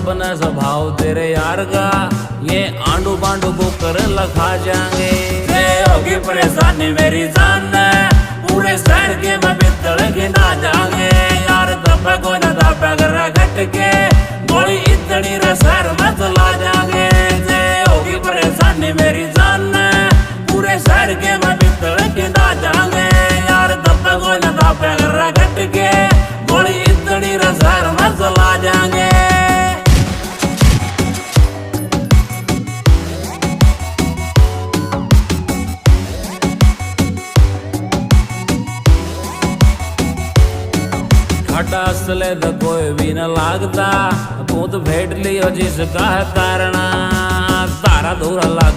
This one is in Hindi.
अपना स्वभाव तेरे यार का, ये आंडू बांडू को कर लखा जाएंगे। होगी परेशानी मेरी जान ने, पूरे शहर के मैं बितड़ के ना जाएंगे। यार दबा को ना दबा कर घट के, गोली इतनी रसर में चला जाएंगे। होगी परेशानी मेरी जान ने, पूरे शहर के मैं बितड़ के ना जाएंगे। यार दबा को ना दबा कर घट के, गोली इतनी रसर में चला जाएंगे। घाटा असले तो कोई भी न लागता, तू तो भेट लियो जिसका है कारण, तारा दूर लग